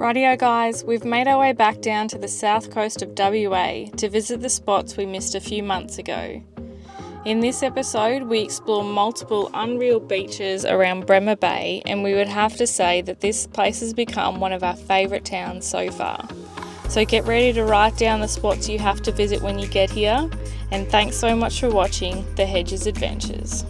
Rightio guys, we've made our way back down to the south coast of WA to visit the spots we missed a few months ago. In this episode, we explore multiple unreal beaches around Bremer Bay, and we would have to say that this place has become one of our favourite towns so far. So get ready to write down the spots you have to visit when you get here, and thanks so much for watching The Hedges Adventures.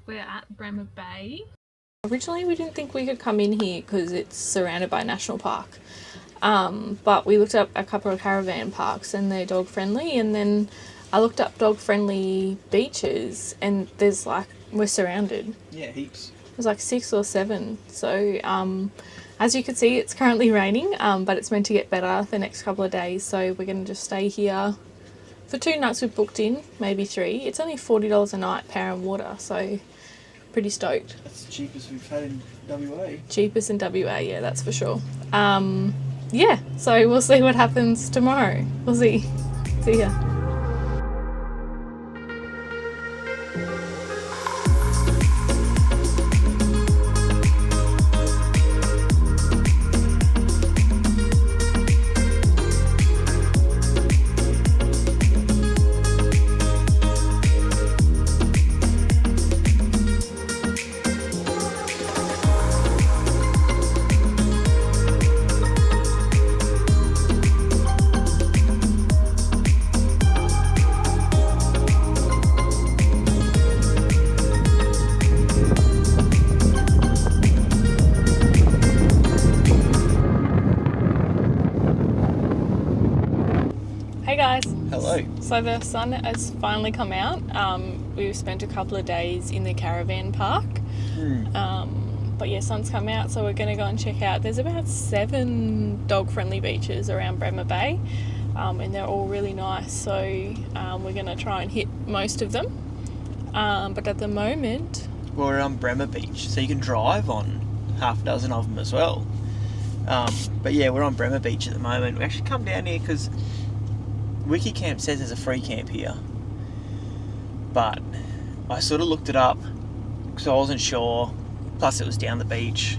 We're at Bremer Bay. Originally we didn't think we could come in here because it's surrounded by a national park, but we looked up a couple of caravan parks and they're dog friendly, and then I looked up dog friendly beaches and there's we're surrounded. Yeah, heaps. There's 6 or 7. So as you can see, it's currently raining, but it's meant to get better the next couple of days, so we're going to just stay here for 2 nights. We've booked in, maybe 3. It's only $40 a night, power and water, so pretty stoked. That's the cheapest we've had in WA. Cheapest in WA, yeah, that's for sure. Yeah, so we'll see what happens tomorrow. We'll see. See ya. Hey guys. Hello. So the sun has finally come out. We've spent a couple of days in the caravan park. But yeah, sun's come out, so we're going to go and check out. There's about 7 dog-friendly beaches around Bremer Bay, and they're all really nice. So we're going to try and hit most of them. But at the moment... Well, we're on Bremer Beach, so you can drive on half a dozen of them as well. But yeah, we're on Bremer Beach at the moment. We actually come down here because Wikicamp says there's a free camp here, but I sort of looked it up because I wasn't sure, plus it was down the beach,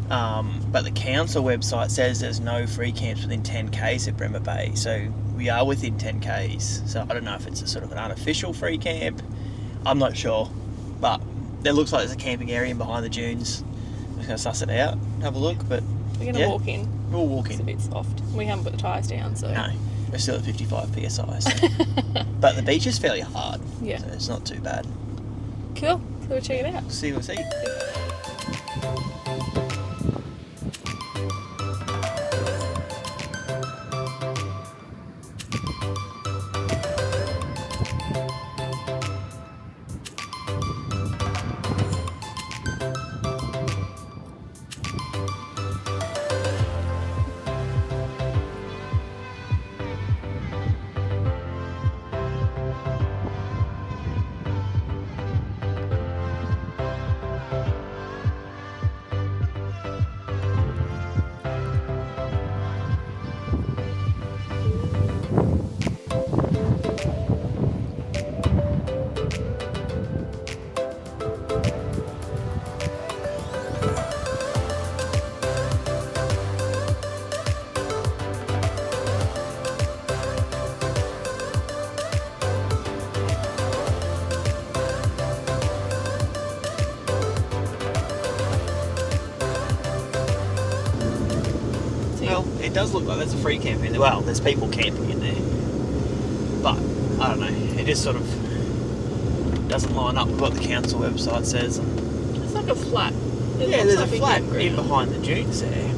but the council website says there's no free camps within 10k's at Bremer Bay, so we are within 10k's, so I don't know if it's a sort of an unofficial free camp, I'm not sure, but it looks like there's a camping area behind the dunes. I'm just going to suss it out, have a look, but We're going to walk in. We'll walk in. It's a bit soft. We haven't put the tyres down, so... No. We're still at 55 psi, so. But the beach is fairly hard, yeah, so it's not too bad. Cool, so we'll check it out. We'll see. it does look like there's a free camp in there. Well, there's people camping in there, but I don't know. It just sort of doesn't line up with what the council website says. It's like a flat. There's a flat in behind the dunes there.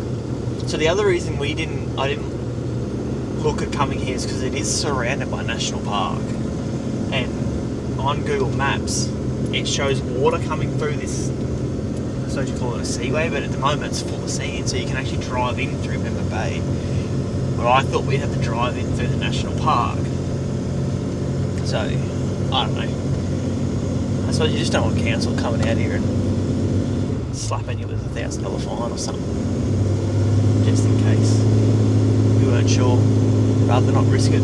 So the other reason I didn't look at coming here is because it is surrounded by national park, and on Google Maps it shows water coming through this. I suppose you call it a seaway, but at the moment it's full of sand, so you can actually drive in through Bremer Bay. But I thought we'd have to drive in through the national park. So I don't know. I suppose you just don't want council coming out here and slapping you with $1,000 fine or something, just in case. We weren't sure. Rather not risk it.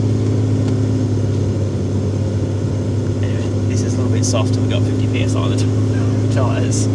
Anyway, this is a little bit softer. We've got 50 psi on the tyres.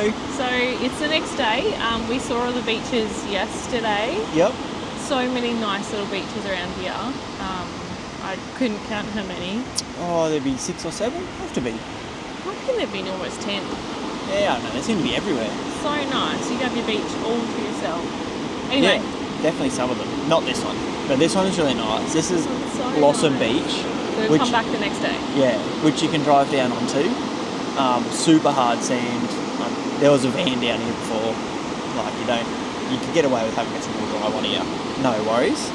Hello. So it's the next day. We saw all the beaches yesterday. Yep. So many nice little beaches around here. I couldn't count how many. Oh, there'd be 6 or 7? Have to be. I reckon there've been almost 10. Yeah, I know. They seem to be everywhere. So nice. You have your beach all to yourself. Anyway. Yeah, definitely some of them. Not this one. But this one is really nice. This is So Blossom nice. Beach. We'll come back the next day. Yeah, which you can drive down onto. Super hard sand. There was a van down here before. Like, you can get away with having a single drive on here. No worries.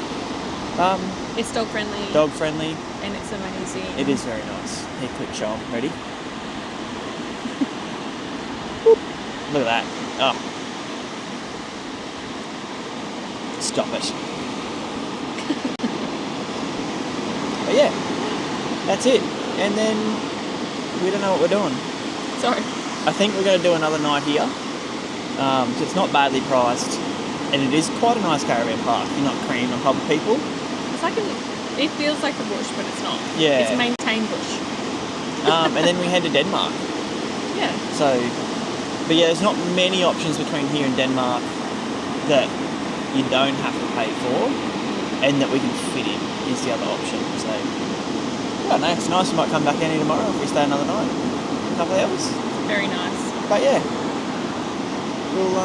It's dog friendly. Dog friendly. And it's amazing. It is very nice. Here, quick show 'em. Ready? Look at that. Oh. Stop it. But yeah, that's it. And then we don't know what we're doing. Sorry. I think we're going to do another night here. So it's not badly priced. And it is quite a nice caravan park. You're not crammed on top of people. It's like it feels like a bush, but it's not. Yeah. It's a maintained bush. And then we head to Denmark. Yeah. So, but yeah, there's not many options between here and Denmark that you don't have to pay for and that we can fit in is the other option. So, I don't know, it's nice. We might come back down here tomorrow if we stay another night, a couple of hours. Very nice. But yeah, we'll, I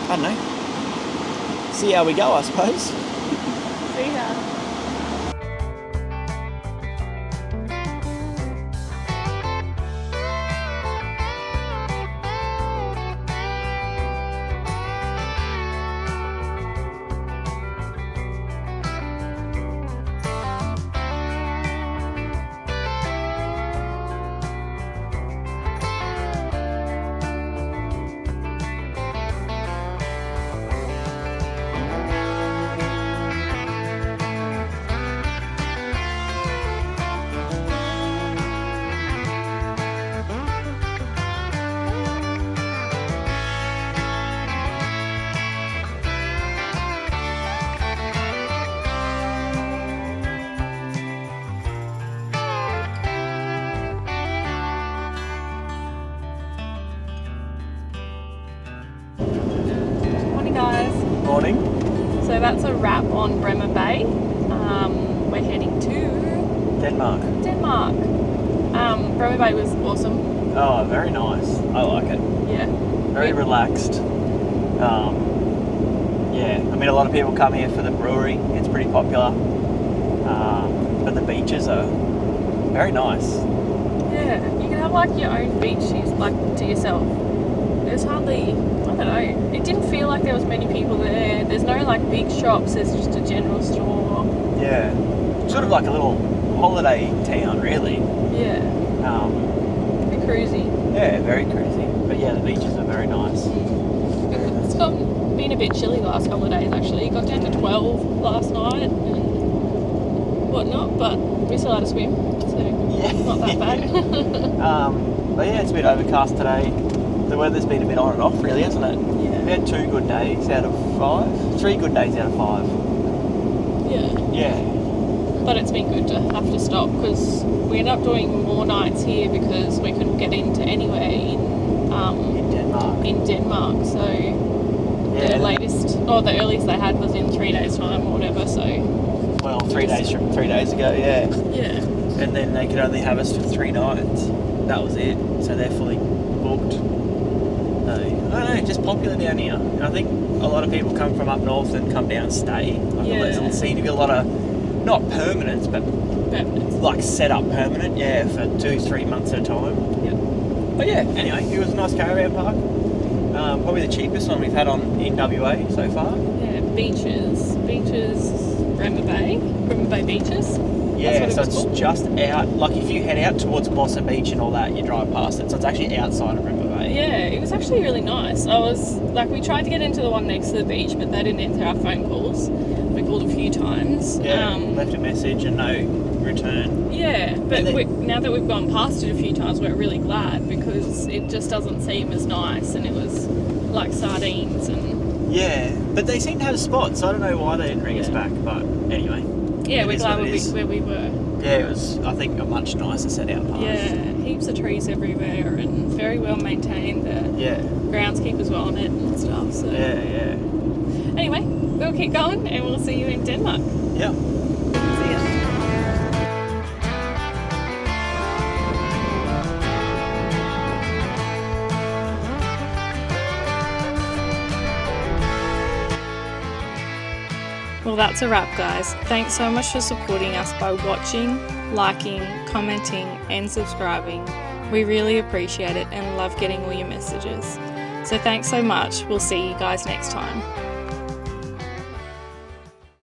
don't know, see how we go, I suppose. See ya. Morning, guys. Morning. So that's a wrap on Bremer Bay. We're heading to Denmark. Bremer Bay was awesome. Oh, very nice. I like it. Yeah. Very relaxed. Yeah, I mean, a lot of people come here for the brewery. It's pretty popular. But the beaches are very nice. Yeah. You can have like your own beach, like to yourself. There's hardly, I don't know. It didn't feel like there was many people there. There's no like big shops. There's just a general store. Yeah, sort of like a little holiday town, really. Yeah. A bit cruisy. Yeah, very cruisy. But yeah, the beaches are very nice. It's been a bit chilly the last couple of days actually. It got down to 12 last night and whatnot, but we still had a swim, so not that bad. But yeah, it's a bit overcast today. The weather's been a bit on and off, really, hasn't it? Yeah. We had 2 good days out of 5. 3 good days out of 5. Yeah. Yeah. But it's been good to have to stop because we ended up doing more nights here because we couldn't get into anywhere in Denmark. So the latest or the earliest they had was in 3 days' time or whatever. So well, 3 days ago, yeah. Yeah. And then they could only have us for 3 nights. That was it. So they're fully booked. I don't know, just popular down here. And I think a lot of people come from up north and come down and stay. There seem to be a lot of, not permanents, but like set up permanent, for 2-3 months at a time. Yep. But yeah, anyway, it was a nice caravan park. Probably the cheapest one we've had in WA so far. Yeah, beaches, Bremer Bay beaches. Yeah, so it's just out, like if you head out towards Blossom Beach and all that, you drive past it, so it's actually outside of Bremer Bay. Yeah, it was actually really nice. We tried to get into the one next to the beach, but they didn't answer our phone calls. We called a few times. Yeah, left a message and no return. Yeah, but now that we've gone past it a few times, we're really glad because it just doesn't seem as nice and it was like sardines and... Yeah, but they seem to have spots. I don't know why they didn't ring us back, but anyway. Yeah, we're glad where we were. Yeah, it was, I think, a much nicer set out park. Yeah. heaps of trees everywhere and very well maintained. The Yeah. groundskeepers well on it and stuff. So Yeah. anyway, we'll keep going and we'll see you in Denmark. Yeah. See ya. Well, that's a wrap, guys. Thanks so much for supporting us by watching, liking, commenting, and subscribing. We really appreciate it and love getting all your messages. So thanks so much. We'll see you guys next time.